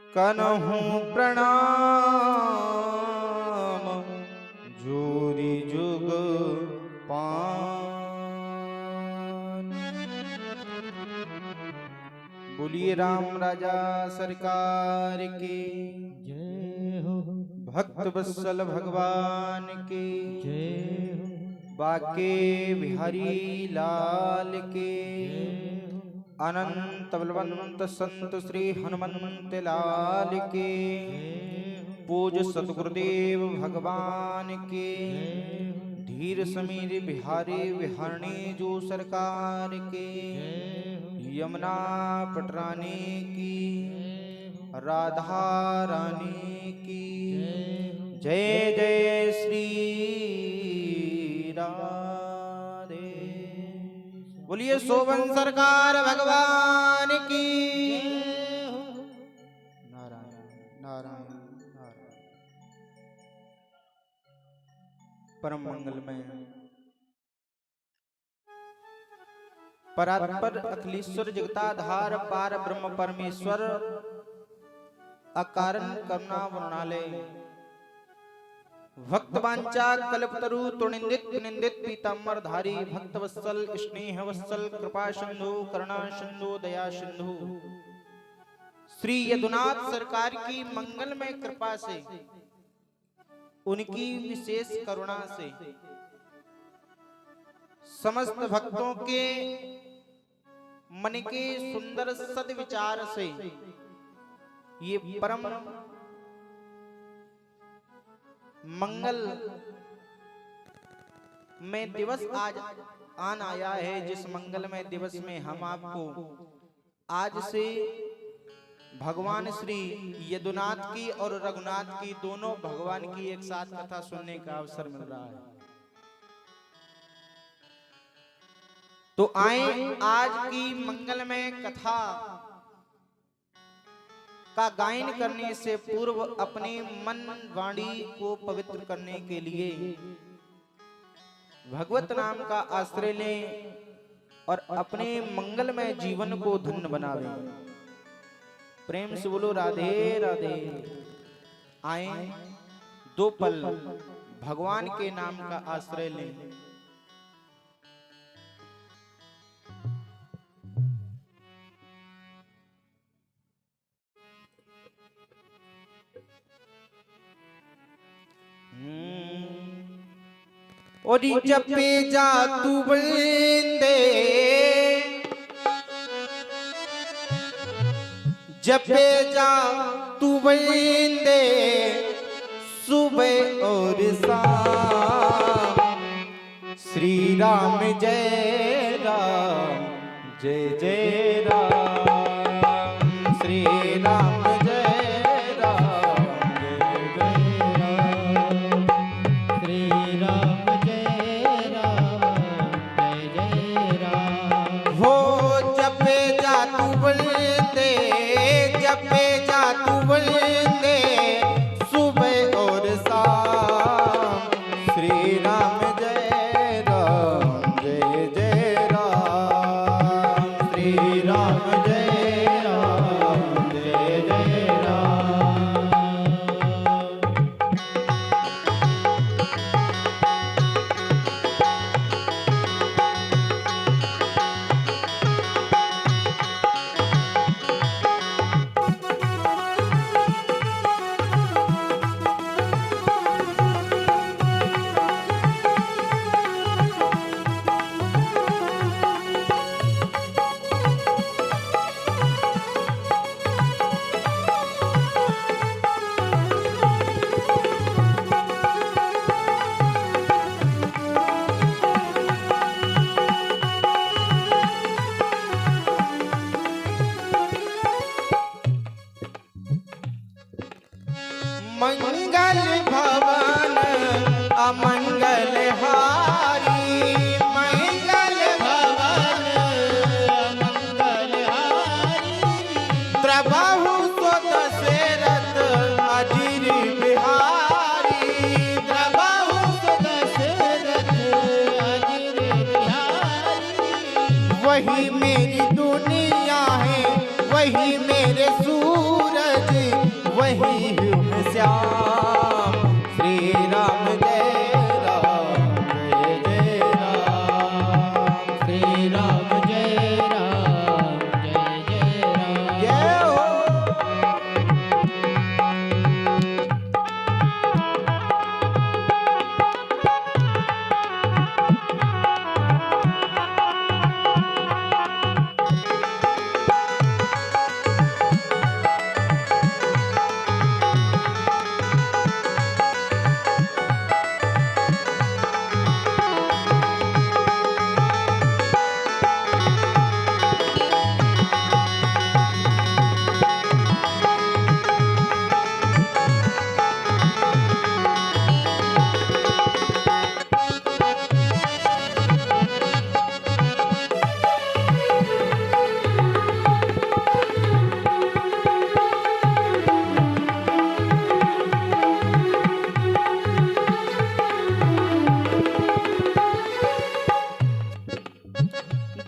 कनहु प्रणाम जोरी जुग पान। बोलिए राम राजा सरकार की जय हो। भक्त वत्सल भगवान की जय हो। बाके बिहारी लाल के अनंत बलवंत संत श्री हनुमंत लाल के पूज सतगुरुदेव भगवान के धीर समीर बिहारी बिहारणी जो सरकार के यमुना पटरानी की राधा रानी की जय जय श्री राधे। बोलिए शोभन सरकार भगवान की नारायण नारायण नारायण। परम मंगलमय परात्पर अखिलेश्वर जगताधार पार ब्रह्म परमेश्वर अकारण करुणा वर्णालय भक्तवांचा कल्पतरु तुणिंदित निंदित पीतांबर धारी भक्त वत्सल स्नेह वत्सल कृपा सिंधु करुणा सिंधु दया सिंधु श्री यदुनाथ सरकार की मंगलमय कृपा से उनकी विशेष करुणा से समस्त भक्तों के मन के सुंदर सद्विचार से ये परम मंगल में दिवस आज आन आया है, जिस मंगलमय दिवस में हम आपको आज से भगवान श्री यदुनाथ की और रघुनाथ की दोनों भगवान की एक साथ कथा सुनने का अवसर मिल रहा है। तो आए आज की मंगलमय कथा का गायन करने से पूर्व अपने मन वाणी को पवित्र करने के लिए भगवत नाम का आश्रय लें और अपने मंगलमय जीवन को धन्य बनावें। प्रेम से बोलो राधे राधे। आए दो पल भगवान के नाम का आश्रय लें। और जपे जा तू बंदे जपे जा तू बंदे सुबह और शाम श्री राम जय राम जय जय राम श्री राम मंगल भवन अमंगल हारी मंगल भवन अमंगल हारी प्रभु तो दशरथ अजीर बिहारी प्रभु तो दशरथ अजीर बिहारी वही मेरी दुनिया है वही मेरे सूरज वही हूँ श्याम। श्री राम जय राम जय जय राम। श्री राम जय राम जय जय राम। जय हो।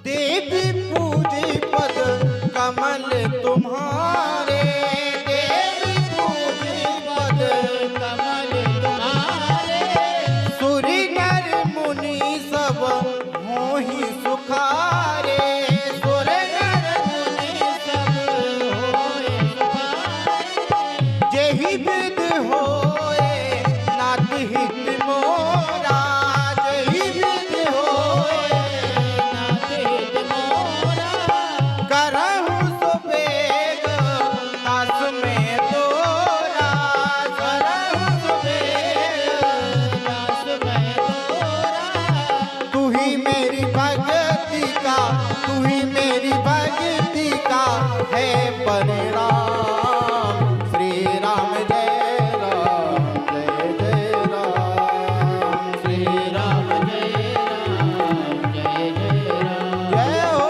देवी पूजी पद कमल तुम्हारे। देवी पूजी पद कमल तुम्हारे। सूर्य नर मुनि सब मोहि सुखारे। सूर्य नर मुनि सब होए सुखारे। जेहि विद होए नाथ हित मोरा। जेहि विद होए नाथ हित मोरा। करहु सुबेग दास में तोरा। करहु सुबेग दास मैं तोरा। तू ही मेरी भक्ति का, तू ही मेरी भक्ति का है परिणाम। श्री राम जय राम जय जय राम। श्री राम जय राम जय जय राम। जय हो।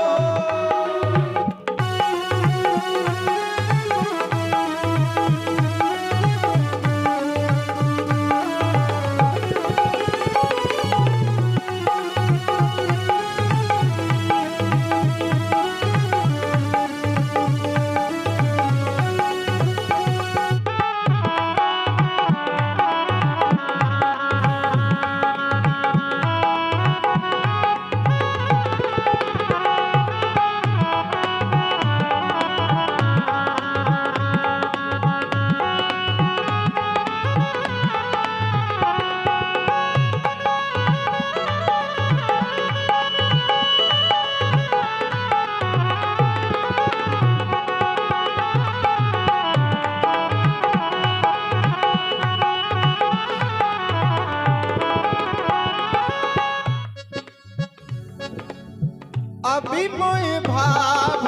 अभी मोय भाव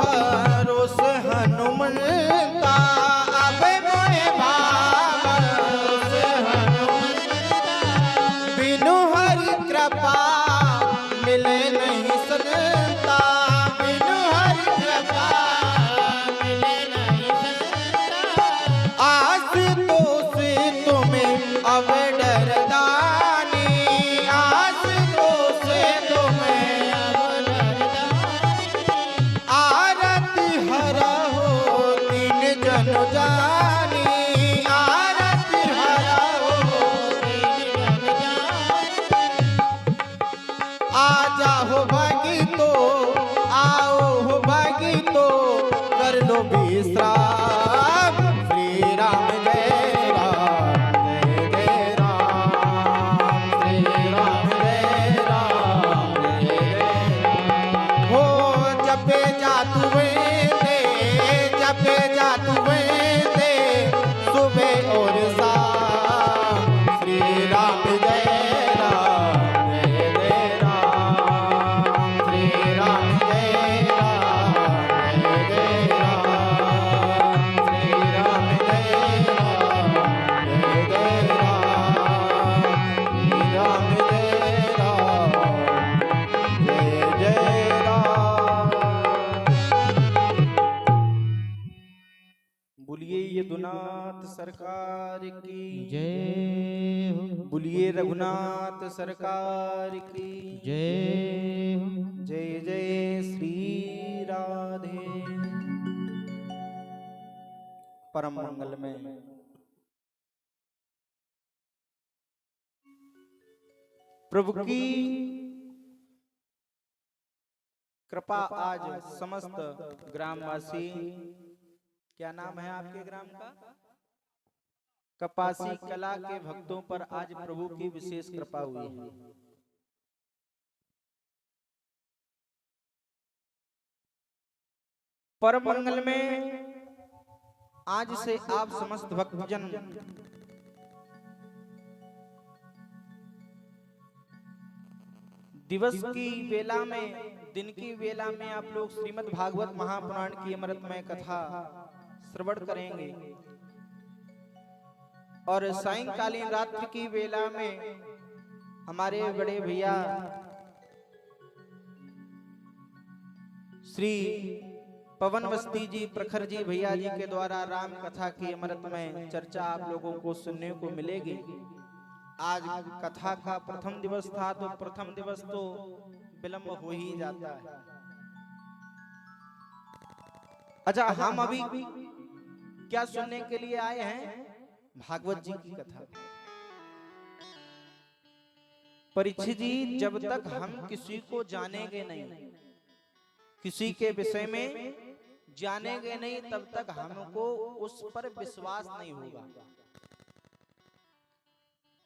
रोस हनुमंता। अभी मोय भाव रोस हनुमंता। बिनु हरि कृपा मिले नहीं संता। बिनु हरि कृपा मिले नहीं संता। आस तो से तुम्हें अब डर दानी। आस तो से तुम्हें अब डरदानी। आरती हरा हो तीन जन जानी। आरती हरा हो दीन जन जानी। आ जाओ भागी तो, आओ हो भागी तो कर लो विश्राम। श्री राम जय राम जय जय राम। श्री राम जय राम जय जय राम। हो जपे जातु वेदे, जपे जातु वेदे सुबह और शाम। श्री राम जय राम जय जय राम। श्री राम जय राम जय जय राम। श्री राम जय राम जय जय राम। श्री राम जय राम जय जय राम। बोलिए यदुनाथ सरकार की जय हो। बोलिए रघुनाथ सरकार की जय हो। जय जय श्री राधे। परम मंगल में प्रभु की कृपा आज समस्त ग्रामवासी, क्या नाम है आपके ग्राम का? कपासी कला के भक्तों पर आज प्रभु की विशेष कृपा हुई है। परम मंगल में आज से आप समस्त भक्तजन दिवस की वेला में, दिन की वेला में आप लोग श्रीमद् भागवत महापुराण की अमृतमय कथा श्रवण करेंगे और सायंकालीन रात्रि की वेला में हमारे बड़े भैया श्री पवन वस्ती जी, प्रखर जी भैया जी के द्वारा राम कथा की अमृतमय चर्चा आप लोगों को सुनने को मिलेगी। आज कथा का प्रथम दिवस था, तो प्रथम दिवस तो विलंब हो ही जाता है। अच्छा, हम अभी क्या सुनने के लिए आए हैं? भागवत जी की कथा। परीक्षित जी, जब तक हम किसी को जानेंगे नहीं, किसी के विषय में जानेंगे नहीं, तब तक हमको उस पर विश्वास नहीं होगा।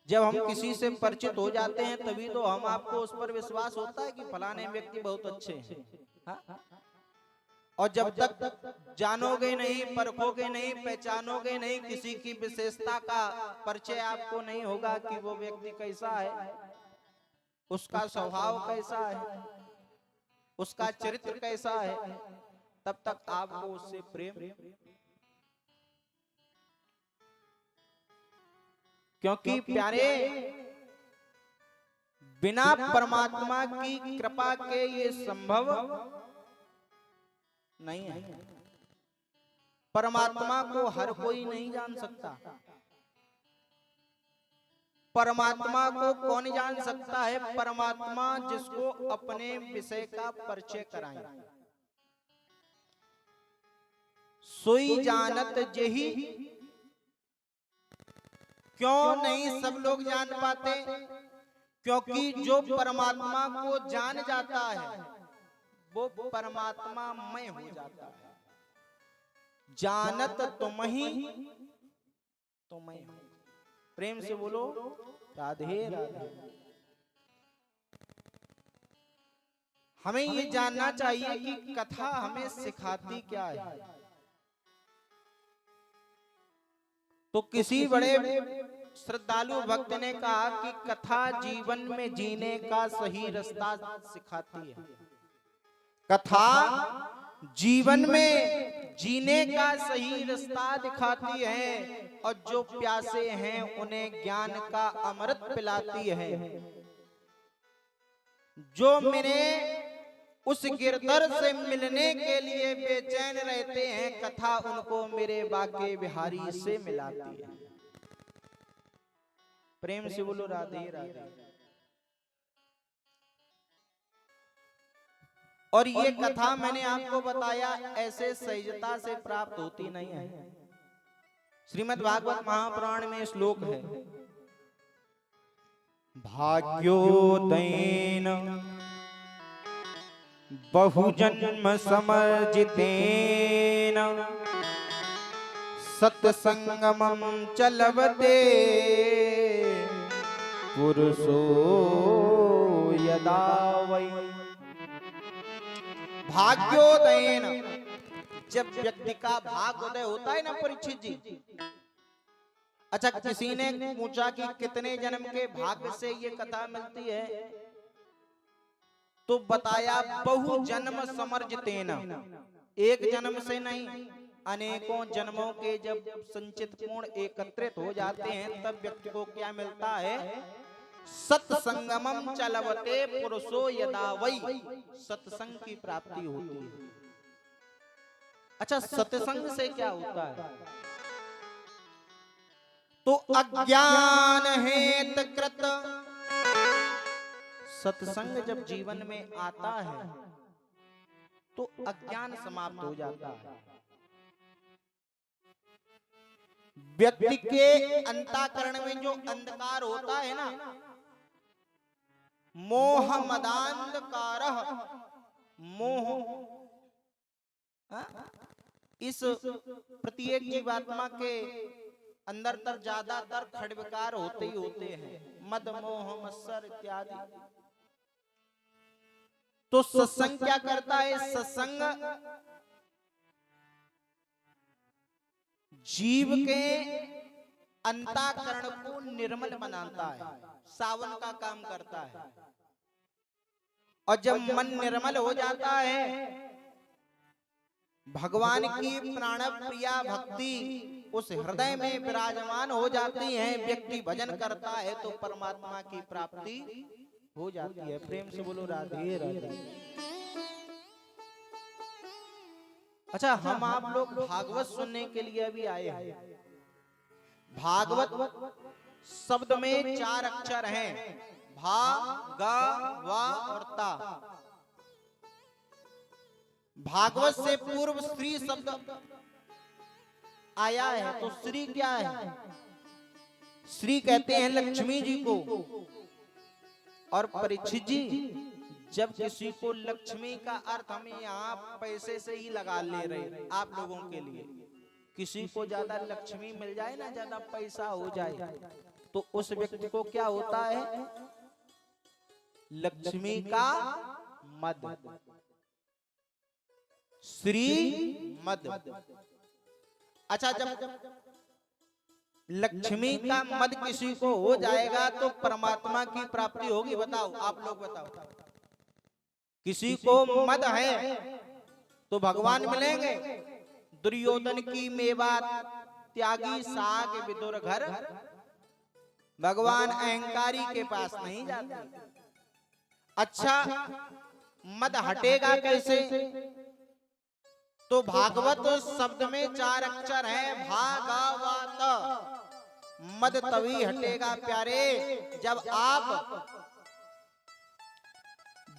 जब हम किसी से परिचित हो जाते हैं तभी तो हम आपको उस पर विश्वास होता है कि फलाने व्यक्ति बहुत अच्छे हैं। हाँ? और जब तक जानोगे नहीं, परखोगे नहीं, पहचानोगे नहीं, किसी की विशेषता का परिचय आपको नहीं होगा कि वो व्यक्ति कैसा है, उसका स्वभाव कैसा है, उसका चरित्र कैसा है, तब तक आपको उससे प्रेम, क्योंकि प्यारे बिना परमात्मा की कृपा के ये संभव नहीं है। परमात्मा को हर कोई नहीं जान सकता। परमात्मा को कौन जान सकता है? परमात्मा जिसको अपने विषय का परिचय कराए। सोई जानत जेहि, क्यों नहीं सब लोग जान पाते? क्योंकि जो परमात्मा को जान जाता है वो परमात्मा मय हो जाता है। जानत तुम ही तुम्हें। प्रेम से बोलो राधे राधे। हमें ये जानना चाहिए कि कथा हमें सिखाती क्या है। तो किसी बड़े श्रद्धालु भक्त ने कहा कि कथा जीवन में जीने का सही रास्ता सिखाती है। कथा जीवन में जीने का सही रास्ता दिखाती है और जो प्यासे हैं उन्हें ज्ञान का अमृत पिलाती है। जो मेरे उस गिरधर से मिलने के लिए बेचैन रहते हैं, कथा उनको मेरे बाके बिहारी से मिलाती है। प्रेम से बोलो राधे राधे। और ये कथा मैंने आपको बताया ऐसे सहजता से प्राप्त होती नहीं है। श्रीमद् भागवत महापुराण में श्लोक है, भाग्योदयेन बहुजन्म समर्जितेन सत्संगमं च लभते पुरुषो यदा वै। भाग्योदयेन, जब व्यक्ति का भाग्योदय होता है ना परीक्षित जी। अच्छा, किसी ने पूछा कि कितने जन्म के भाग्य से ये कथा मिलती है, तो बताया बहु जन्म समर्जितेन। एक जन्म से नहीं, अनेकों जन्मों के जब संचित पूर्ण एकत्रित हो जाते हैं तब व्यक्ति को क्या मिलता है? सत्संगमम च लभते पुरुषो यदा वै। सत्संग की प्राप्ति होती है। अच्छा, सत्संग से क्या होता है? तो अज्ञान हेत कृत, सत्संग जब जीवन में आता है तो अज्ञान समाप्त हो जाता है। व्यक्ति के अंतःकरण में जो अंधकार होता है ना, मोह मदांधकार, मोह, इस प्रत्येक जीवात्मा के अंदर तर ज्यादातर खड्विकार होते ही होते हैं, मद मोह मत्सर इत्यादि। तो सत्संग क्या करता है? सत्संग जीव के अंतःकरण को निर्मल बनाता है, सावन का काम करता है। और जब मन निर्मल हो जाता है, भगवान की प्राण प्रिया भक्ति उस हृदय में विराजमान हो जाती है, व्यक्ति भजन करता है तो परमात्मा की प्राप्ति हो जाती है। प्रेम से बोलो राधे राधे। अच्छा, हम आप लोग भागवत सुनने के लिए अभी आए हैं। भागवत शब्द में 4 अक्षर हैं, भा, गा, वा और ता। भागवत से पूर्व श्री शब्द आया है, तो श्री क्या है? श्री कहते हैं लक्ष्मी जी को। और परीक्षित जी, जब किसी को लक्ष्मी का अर्थ हम यहाँ पैसे से ही लगा ले रहे आप लोगों के लिए, किसी को ज्यादा लक्ष्मी मिल जाए ना, ज्यादा पैसा हो जाए, तो उस व्यक्ति को क्या होता है? लक्ष्मी का मद, श्री मद। अच्छा, जब लक्ष्मी का मद किसी को हो जाएगा तो परमात्मा की प्राप्ति होगी? बताओ, आप लोग बताओ। किसी को मद है तो भगवान मिलेंगे? दुर्योधन की मेवा त्यागी साग विदुर घर, भगवान अहंकारी के पास नहीं जाते। अच्छा, मद हटेगा कैसे? तो भागवत शब्द में 4 अक्षर हैं, भागवत। मद तभी हटेगा प्यारे, जब आप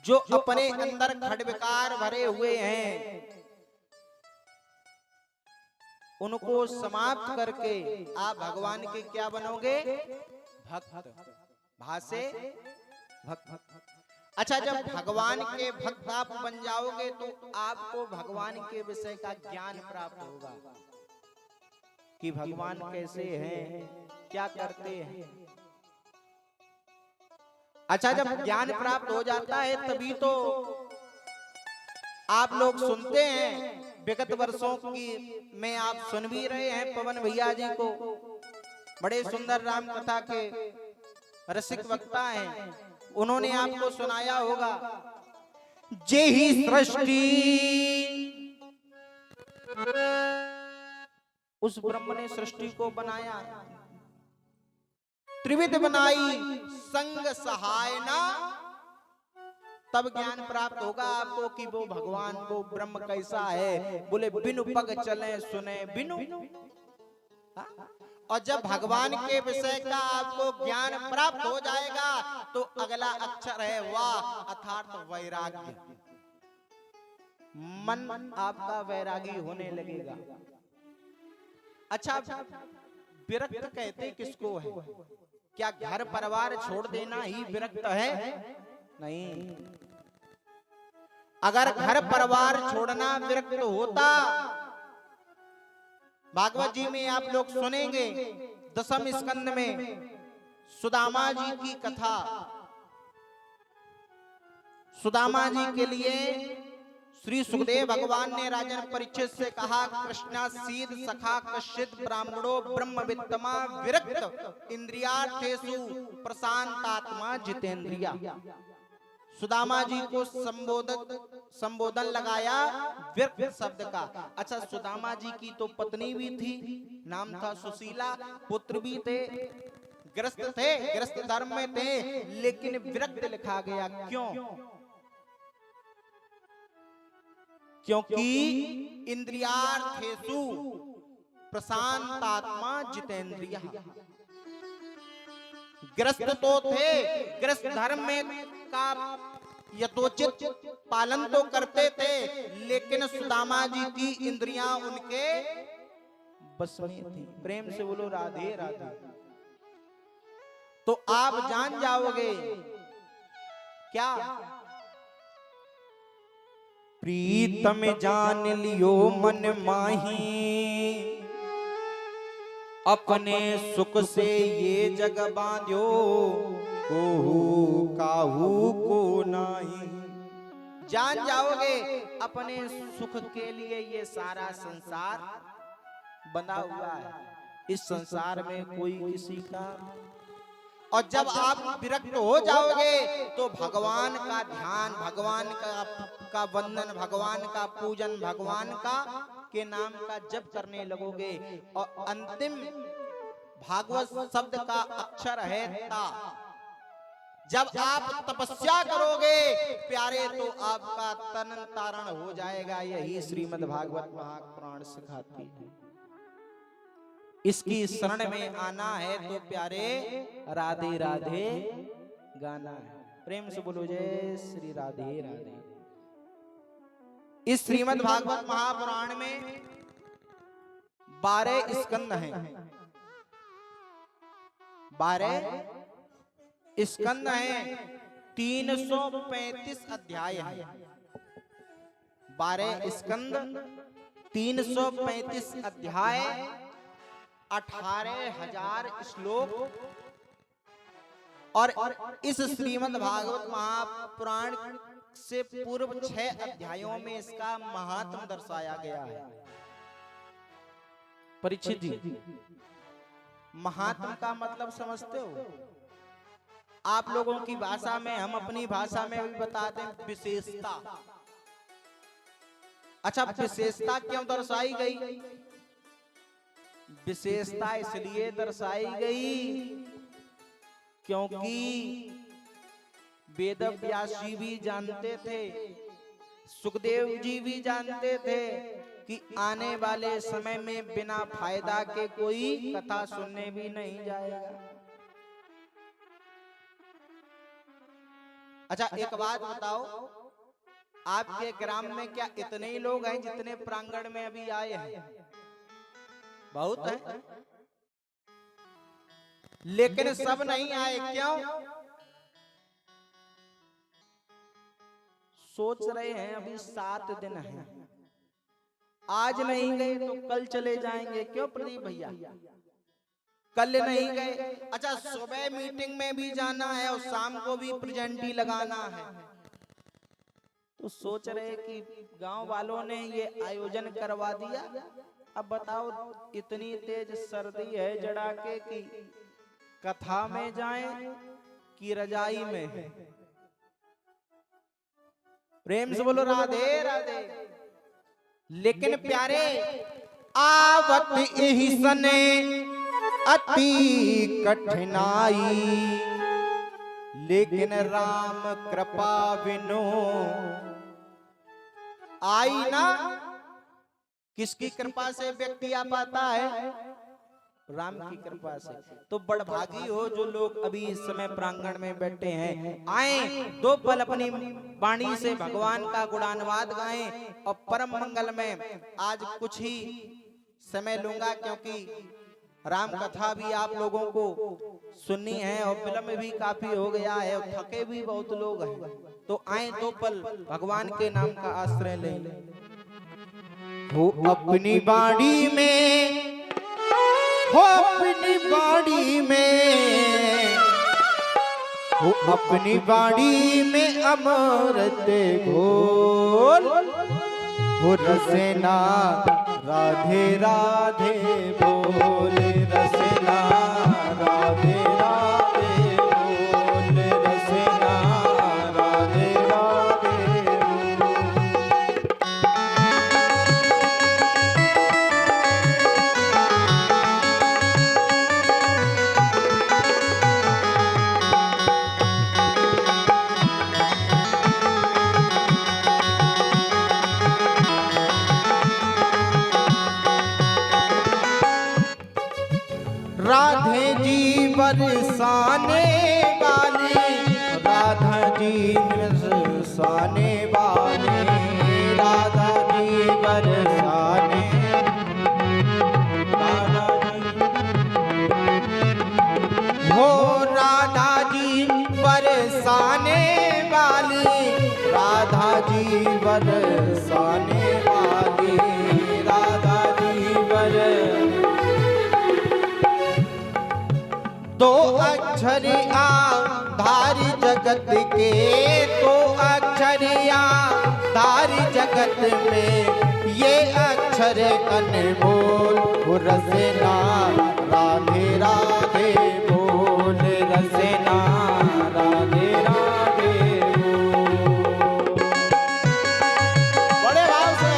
जो अपने अंदर खड्विकार भरे हुए हैं उनको समाप्त करके आप भगवान के क्या बनोगे? भक्त। भासे भक्त। अच्छा, जब भगवान के भक्त आप बन जाओगे तो आपको भगवान के विषय का ज्ञान प्राप्त होगा कि भगवान कैसे हैं, क्या करते हैं। अच्छा, जब ज्ञान प्राप्त हो जाता है तभी तो आप लोग सुनते हैं। विगत वर्षों की में आप सुन भी रहे हैं, पवन भैया जी को, बड़े सुंदर राम कथा के रसिक वक्ता हैं, उन्होंने आपको सुनाया होगा, जे ही सृष्टि उस ब्रह्म ने सृष्टि को बनाया, त्रिविध बनाई संग सहायना, तब ज्ञान प्राप्त होगा आपको कि वो भगवान, वो ब्रह्म कैसा है। बोले बिनु पग चले सुने बिनु। और जब भगवान के विषय का आपको ज्ञान प्राप्त हो जाएगा तो अगला अक्षर है वाह, अर्थात वैराग्य। मन आपका वैरागी होने लगेगा। अच्छा, विरक्त कहते किसको है? क्या घर परिवार छोड़ देना ही विरक्त है? नहीं। अगर घर परिवार छोड़ना विरक्त होता, भागवत जी में आप लोग सुनेंगे 10वें स्कंद में सुदामा जी की कथा। सुदामा जी के लिए श्री सुखदेव भगवान ने राजन परीक्षित से कहा, कृष्णा सीद सखा कश्चित ब्राह्मणो ब्रह्मवित्तमा विरक्त इंद्रियार्थेषु प्रशांतात्मा जितेंद्रिया। सुदामा जी को संबोधन लगाया विरक्त शब्द का। अच्छा, सुदामा जी की तो पत्नी भी थी, नाम था सुशीला, पुत्र भी थे, ग्रस्त थे, ग्रस्त धर्म में थे, लेकिन विरक्त लिखा गया। क्यों? क्योंकि इंद्रियार्थेषु प्रशांतात्मा जितेंद्रिया। ग्रस्त तो थे, ग्रस्त धर्म में का यथोचित पालन तो करते थे, लेकिन सुदामा जी की इंद्रियां उनके बस में थी। प्रेम से बोलो राधे राधे। तो आप जान जाओगे क्या, प्रीतम जान लियो मन माही, अपने सुख से ये जग बांध्यो, कोहू काहू को नाही। जान जाओगे अपने सुख के लिए ये सारा संसार बंधा हुआ है, इस संसार में कोई किसी का। और जब आप विरक्त हो जाओगे तो भगवान का ध्यान, भगवान का वंदन, भगवान का पूजन, भगवान का के नाम का जप करने लगोगे। और अंतिम भागवत शब्द का अक्षर है ता। जब आप तपस्या करोगे प्यारे तो आपका तन तारण हो जाएगा। यही श्रीमद् भागवत महापुराण सिखाती है। इसकी शरण में आना है तो प्यारे राधे राधे गाना है। प्रेम से बोलो जय श्री राधे राधे। इस श्रीमद् भागवत महापुराण में 12 स्कंद हैं, 12 स्कंद हैं, 335 अध्याय हैं। 12 स्कंद, 335 अध्याय, 18,000 श्लोक। और इस श्रीमद् भागवत महापुराण से पूर्व 6 अध्यायों में इसका महात्म दर्शाया गया है। परीक्षित जी, महात्म का मतलब समझते हो? आप लोगों की भाषा में, हम अपनी भाषा में भी बताते हैं विशेषता। अच्छा, विशेषता क्यों दर्शाई गई? विशेषता इसलिए दर्शाई गई क्योंकि वेद व्यास जी भी जानते थे, सुखदेव जी भी जानते थे कि आने वाले समय में बिना फायदा के कोई कथा सुनने भी नहीं जाएगा। अच्छा, एक बात बताओ, आपके ग्राम में क्या इतने ही लोग हैं जितने प्रांगण में अभी आए हैं? बहुत है, लेकिन सब नहीं आए। क्यों? सोच रहे हैं अभी 7 दिन है, आज नहीं गए तो कल चले जाएंगे। क्यों प्रदीप भैया? कल नहीं गए। अच्छा, सुबह मीटिंग में भी जाना है और शाम को भी प्रेजेंट ही लगाना है। तो सोच रहे कि गांव वालों ने ये आयोजन करवा दिया। अब बताओ, इतनी तेज सर्दी है जड़ा के कि कथा में जाएं कि रजाई में? प्रेम से बोलो राधे राधे। लेकिन प्यारे, आवत यही सने अति कठिनाई, लेकिन राम कृपा बिनु आई ना। किसकी कृपा से व्यक्ति आ पाता है? राम की कृपा से। तो बड़भागी हो जो लोग अभी इस समय प्रांगण में बैठे हैं। आए, 2 पल अपनी वाणी से भगवान का गुणानुवाद गाएं। और परम मंगल में आज कुछ ही समय लूंगा क्योंकि राम कथा भी आप लोगों को सुननी है और विलंब भी काफी हो गया है और थके भी बहुत लोग हैं। तो आए 2 पल भगवान के नाम का आश्रय लें। हो अपनी बाड़ी में, हो अपनी बाड़ी में, हो अपनी बाड़ी में अमृत घोल, हो रसना राधे राधे बोल, रसना राधे राधे बोल, रसना राधे राधे बोल। राधे जी बरसाने वाली, राधा जी बरसाने वाली, राधा जी बरसाने बरसाने वाली राधा जी दो अक्षरिया धारी जगत के, दो अक्षरिया धारी जगत में, ये अक्षर अनमोल रसना राधे राधे बोल, रसना राधे राधे बोल। बड़े भाव से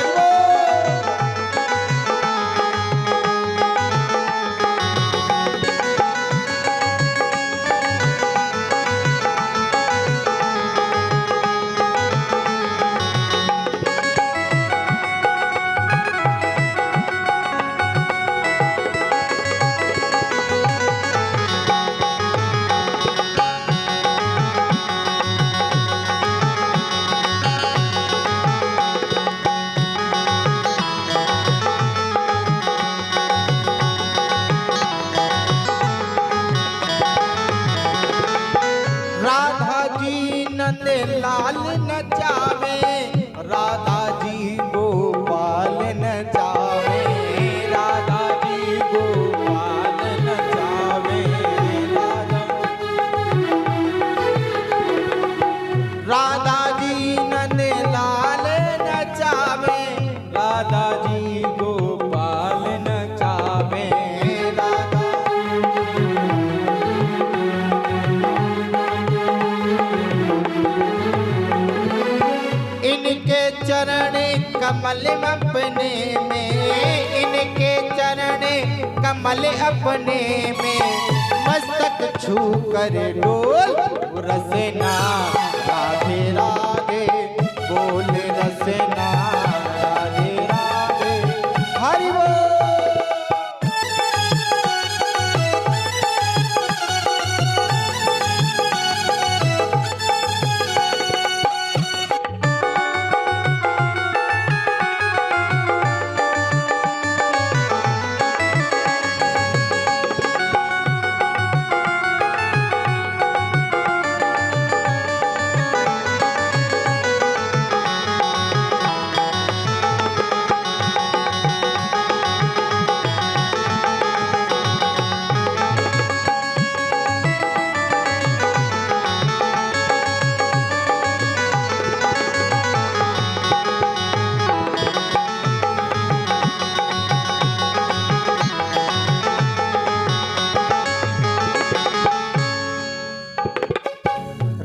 लाल नचावे, राधा जी गोपाल नचावे, राधा जी गोपाल नचावे, राधा जी नंद लाल नचावे, राधा जी गोपाल नचावे, राधा इनके चरण कमल अपने में, इनके चरण कमल अपने में, मस्तक छू कर डोल रसना राधे राधे बोल, रसना राधे राधे हरि बोल।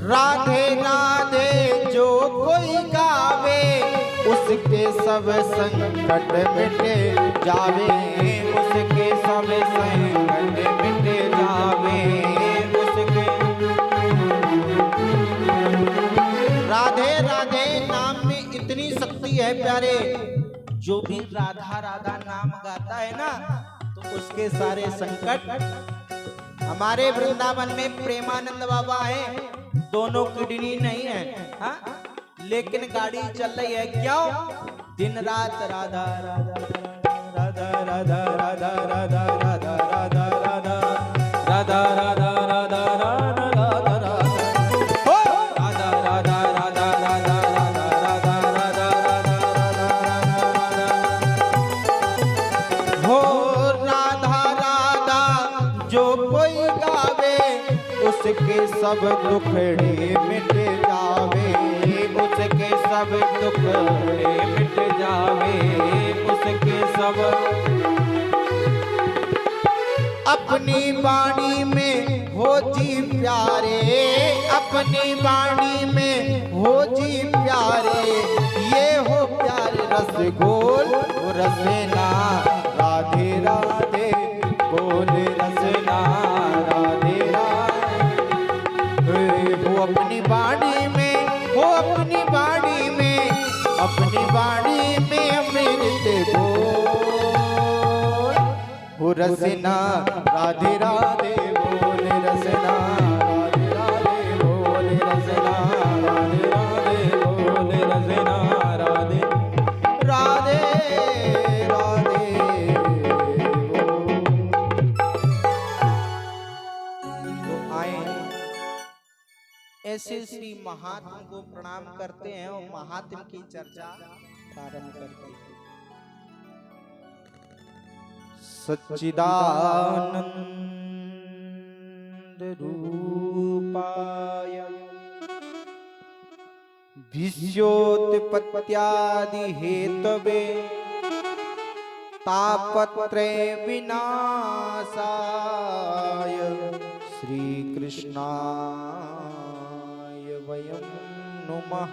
राधे राधे जो कोई गावे, उसके सब संकट मिटे जावे, उसके सब संकट मिटे जावे, उसके राधे राधे नाम में इतनी शक्ति है प्यारे, जो भी राधा राधा नाम गाता है ना, तो उसके सारे संकट। हमारे वृंदावन में प्रेमानंद बाबा है, दोनों किडनी नहीं है, हा? लेकिन गाड़ी चल रही है, क्यों? दिन रात राधा राधा राधा राधा राधा राधा राधा राधा राधा राधा राधा राधा राधा राधा राधा हो राधा राधा राधा राधा राधा राधा राधा राधा हो राधा राधा जो कोई गावे, उसके सब दुखड़े मिट जावे, उसके सब दुखड़े मिट जावे, उसके सब अपनी वाणी में हो जी प्यारे, अपनी वाणी में हो जी प्यारे, ये हो प्यार रसगोल रसना राधे राधे बोल, रसना राधे राधे हो अपनी वाणी में, हो अपनी वाणी में, अपनी वाणी में अमृत बोल, हो रसना राधे राधे बोल, रसना राधे राधे बोल, रसना राधे राधे बोल, रसना राधे राधे राधे बोल। तो आए ऐसे श्री महात्मा को प्रणाम करते हैं और महात्मा की चर्चा प्रारंभ करते हैं। सच्चिदानंद रूपाय विश्वोत्पत्त्यादि हेतवे तापत्रय विनाशाय श्री कृष्णाय वयं नुमः।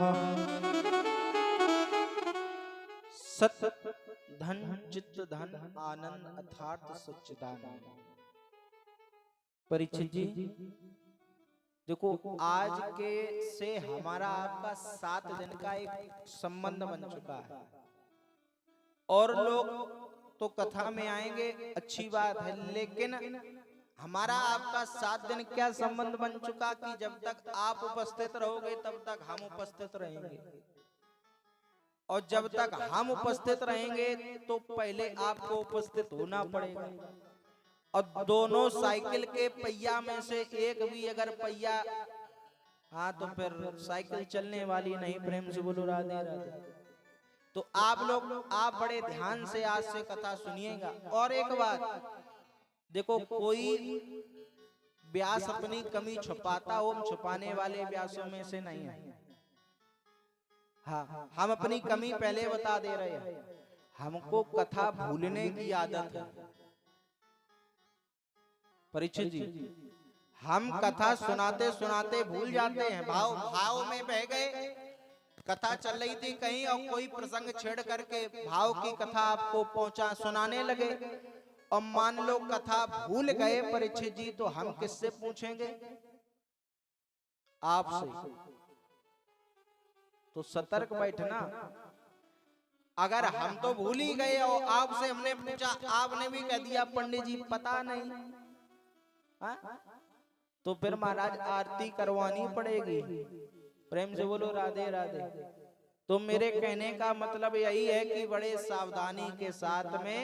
सत धन चित्त धन आनंद अर्थात सच्चिदानंद। परीक्षित जी देखो, आज के से हमारा आपका 7 दिन का एक संबंध बन चुका है और लोग तो कथा में आएंगे, अच्छी बात है, लेकिन हमारा आपका 7 दिन क्या संबंध बन चुका कि जब तक आप उपस्थित रहोगे तब तक हम उपस्थित रहेंगे, और जब तक हम उपस्थित रहेंगे तो पहले आपको उपस्थित होना पड़ेगा। और दोनों साइकिल के पहिया में से एक भी अगर पहिया, हाँ, तो फिर साइकिल चलने वाली नहीं। प्रेम से बोलो राधे राधे। तो आप बड़े ध्यान से आज से कथा सुनिएगा। और एक बात देखो, कोई व्यास अपनी कमी छुपाता हो, हम छुपाने वाले व्यासों में से नहीं है। हाँ, हम अपनी कमी पहले बता दे रहे हैं। हमको कथा भूलने की आदत है। परीक्षित जी, हम कथा सुनाते सुनाते भूल जाते हैं, भाव में बह गए। कथा चल रही थी कहीं और कोई प्रसंग छेड़ करके भाव की कथा आपको पहुंचा सुनाने लगे और मान लो कथा भूल गए परीक्षित जी, तो हम किससे पूछेंगे? आपसे। तो सतर्क बैठना। अगर हम तो भूल ही गए और आपसे हमने पूछा, आपने भी कह दिया पंडित जी पता नहीं, हा? तो फिर महाराज आरती करवानी पड़ेगी। प्रेम से बोलो राधे राधे। तो मेरे कहने का मतलब यही है कि बड़े सावधानी के साथ में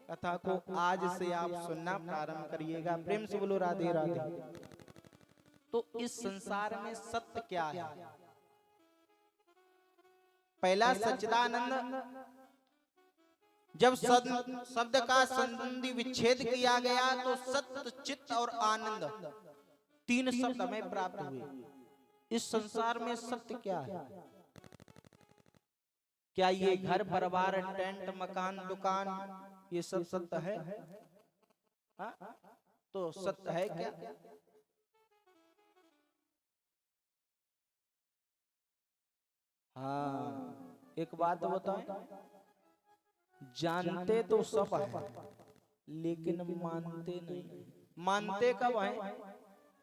कथा को आज से आप सुनना प्रारंभ करिएगा। प्रेम से बोलो राधे राधे। तो इस संसार में सत्य क्या है? पहला सच्चिदानंद। जब शब्द का संधि विच्छेद किया गया तो सत्य, चित्त और आनंद 3 शब्द हमें प्राप्त हुए। इस संसार में सत्य क्या है? क्या ये घर परिवार, टेंट, मकान, दुकान, ये सब सत्य है? हा? तो सत्य है क्या? हाँ, एक बात बताएं, जानते तो सब है लेकिन मानते नहीं। मानते कब है?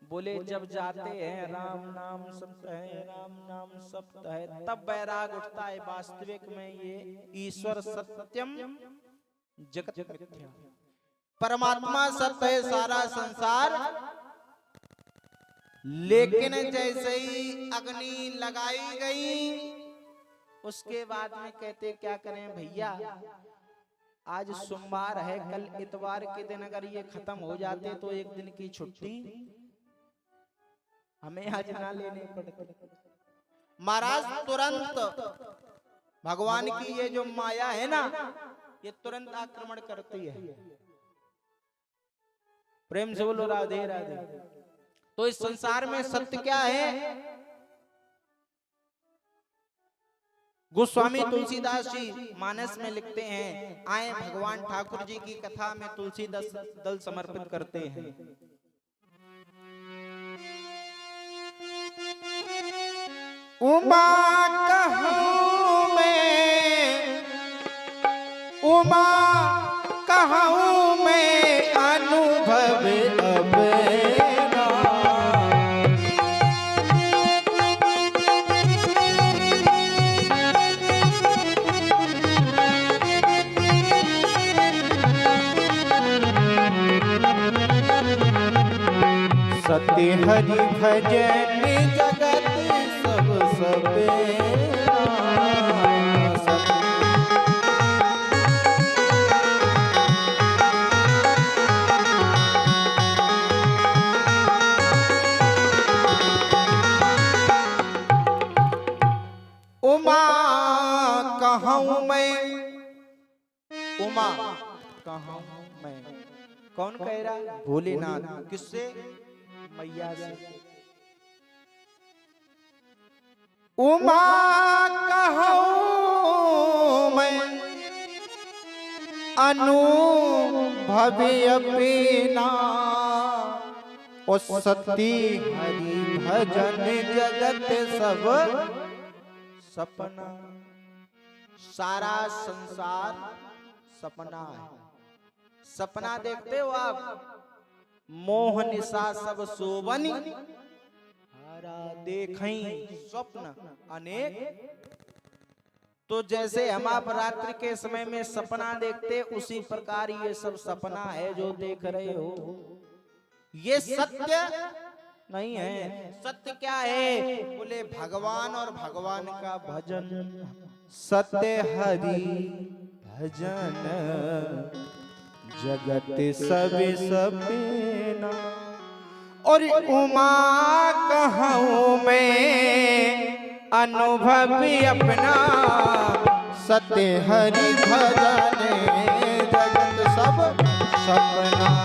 बोले जब जाते हैं राम नाम सत्य है, राम नाम सत्य है, तब बैराग उठता है। वास्तविक में ये ईश्वर सत्यम जगत मिथ्या, परमात्मा सत्य है, सारा संसार। लेकिन जैसे ही अग्नि लगाई गई उसके बाद में कहते क्या करें भैया, आज सोमवार है, कल इतवार के दिन अगर ये खत्म हो जाते तो एक दिन की छुट्टी हमें आज ना लेनी पड़ती। महाराज तुरंत भगवान की ये जो माया है ना, ये तुरंत आक्रमण करती है। प्रेम से बोलो राधे राधे। तो इस संसार में सत्य क्या है? गोस्वामी तुलसीदास जी मानस में लिखते हैं, आए भगवान ठाकुर जी की कथा में तुलसीदास दल समर्पित करते हैं। उमा कहूँ मैं, उमा कहूँ मैं अनुभव अब सत्य हरि भजन जगत सब सपेरा। उमा कहाँ हूं मैं। कौन कह रहा? भोलेनाथ। किससे? मैया से। उमा कहाँ हूं मैं अनुभवी अपना, ओ सती हरि भजन जगत सब सपना। सारा संसार सपना है। सपना देखते हो आप? मोह निशा सब सोवनी, हारा देखई स्वप्न अनेक। तो जैसे हम आप रात्रि के समय में सपना देखते, उसी प्रकार ये सब सपना है जो देख रहे हो। ये सत्य नहीं है। सत्य क्या है? बोले भगवान और भगवान का भजन। सत्य हरि भजन जगत सब सपना। और उमा कहूँ मैं अनुभवी अपना, सत्य हरि भजन जगत सब सपना।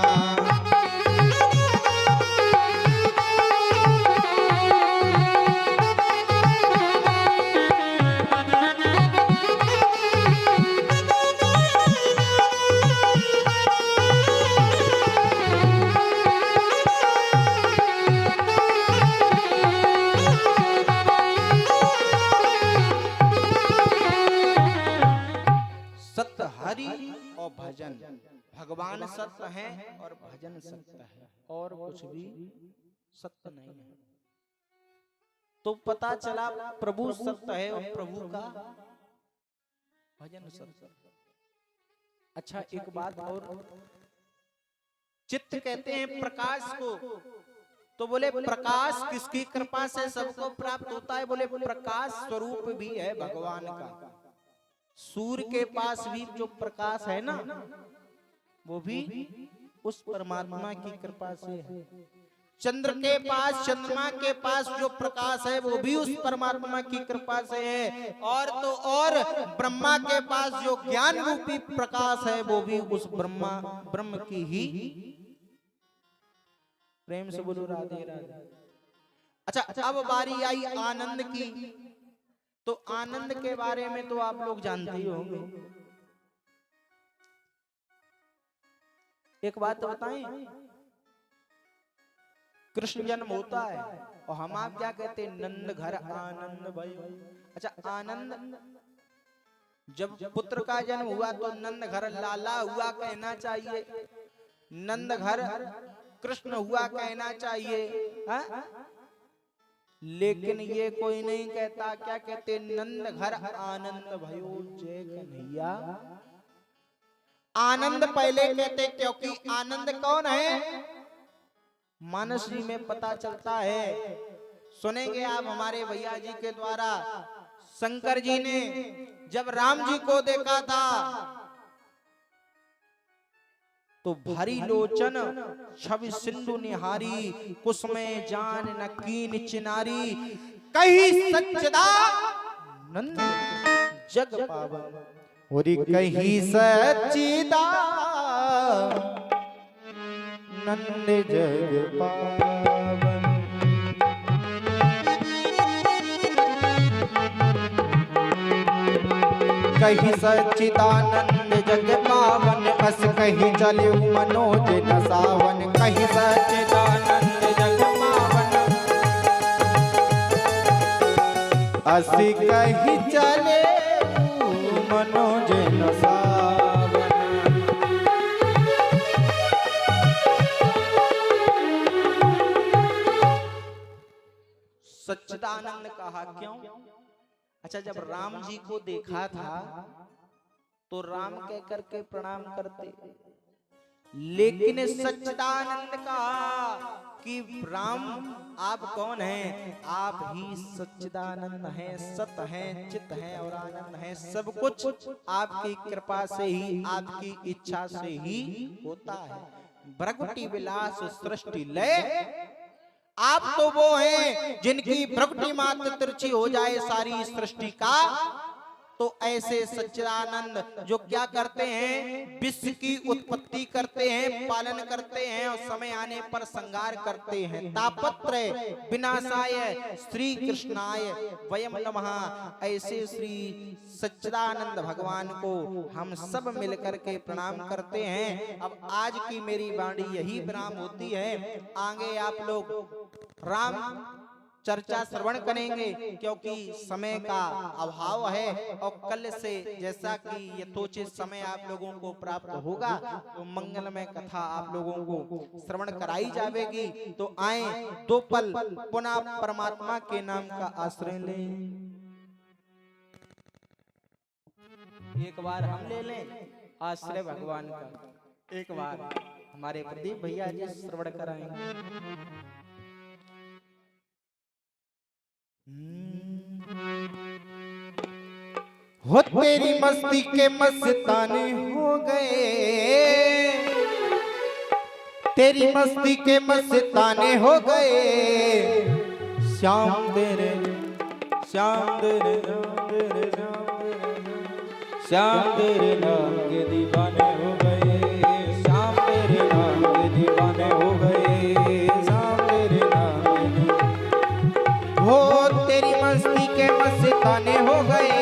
और भजन, भगवान सत्य है और भजन सत्य है, और कुछ भी सत्य नहीं है। तो पता चला प्रभु सत्य है और प्रभु का भजन सत्य। अच्छा एक बात और, चित्त कहते हैं प्रकाश को, तो बोले प्रकाश किसकी कृपा से सबको प्राप्त होता है? बोले प्रकाश स्वरूप भी है भगवान का। सूर्य के पास भी जो प्रकाश है ना, वो भी उस परमात्मा की कृपा से है। चंद्र के पास, चंद्रमा के पास जो प्रकाश है वो भी उस परमात्मा की कृपा से है। और तो और ब्रह्मा के पास जो ज्ञान रूपी प्रकाश है वो भी उस ब्रह्म की ही। प्रेम से बोलो राधे राधे। अच्छा अब बारी आई आनंद की। तो आनंद के बारे में तो आप लोग जानते ही होंगे। एक बात तो बताएं, कृष्ण जन्म होता है और हम आप क्या कहते हैं? नंद घर आनंद भई। अच्छा आनंद, जब पुत्र का जन्म हुआ तो नंद घर लाला हुआ कहना चाहिए, नंद घर कृष्ण हुआ कहना चाहिए, हा? लेकिन ये कोई नहीं कहता। क्या कहते? नंद घर आनंद भयो जय कन्हैया। आनंद पहले कहते क्योंकि आनंद कौन है? मानस जी में पता चलता है। सुनेंगे आप हमारे भैया जी के द्वारा। शंकर जी ने जब राम जी को देखा था तो भरी लोचन छवि सिंधु निहारी, कुसुमे जान न कीन चिनारी, कही सच्चिदानंद जग पावन। और कही सच्चिदानंद जग पावन। कही सच्चिदानंद जग पावन, अस कही चले मनोज न सावन। कही सच्चिदानंद जग पावन, अस कही चले मनोज न सावन। सच्चिदानंद कहा क्यों? अच्छा जब राम जी को देखा था तो राम कह करके प्रणाम करते, लेकिन सच्चिदानंद कहा कि राम आप कौन हैं? आप ही सच्चिदानंद हैं, सत हैं, चित हैं और आनंद हैं। सब कुछ आपकी कृपा से ही, आपकी इच्छा से ही होता है। भ्रगुटी विलास सृष्टि लय, आप तो वो हैं जिनकी भ्रगुटी मात्र तिरछी हो जाए सारी सृष्टि का तो ऐसे सच्चिदानंद जो क्या करते हैं, विश्व की उत्पत्ति करते हैं, पालन करते हैं और समय आने पर संहार करते हैं। तापत्रय विनाशाय श्री कृष्णाय वयम नमः। ऐसे श्री सच्चिदानंद भगवान को हम सब मिलकर के प्रणाम करते हैं। अब आज की मेरी वाणी यही विराम होती है। आगे आप लोग राम चर्चा श्रवण करेंगे, क्योंकि समय का अभाव है और कल से जैसा कि यथोचित समय आप लोगों को प्राप्त होगा तो मंगलमय कथा आप लोगों को श्रवण कराई जाएगी। तो आए दो पल पुनः परमात्मा के नाम का आश्रय लें। एक बार हम ले लें आश्रय भगवान का, एक बार हमारे प्रदीप भैया जी श्रवण कराएंगे। हो तेरी मस्ती के मस्ताने हो गए, तेरी मस्ती के मस्ताने हो गए, श्याम तेरे श्याम तेरे श्याम तेरे नाम के दीवाने हो गए, श्याम तेरे नाम के दीवाने हो गए, श्याम तेरे नाम के हो तेरी मस्ती के मस्ताने हो गए,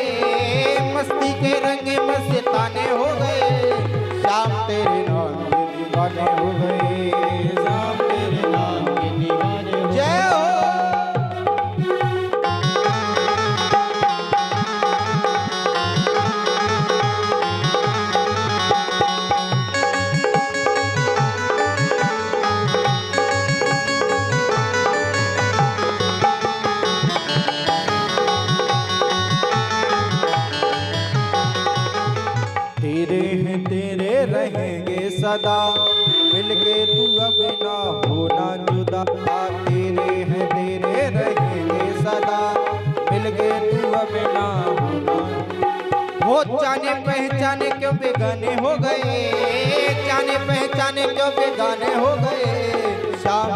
मस्ती के रंग मस्ताने हो गए, श्याम तेरे नाम के दीवाने हो गए, श्याम तेरे नाम के दीवाने हो गए। जय हो। तेरे रहेंगे सदा मिलके, तू अब ना होना जुदा। तेरे हैं तेरे रहेंगे सदा मिलके, तू अब ना होना। हो जाने पहचाने क्यों बेगाने हो गए, जाने पहचाने क्यों बेगाने हो गए, श्याम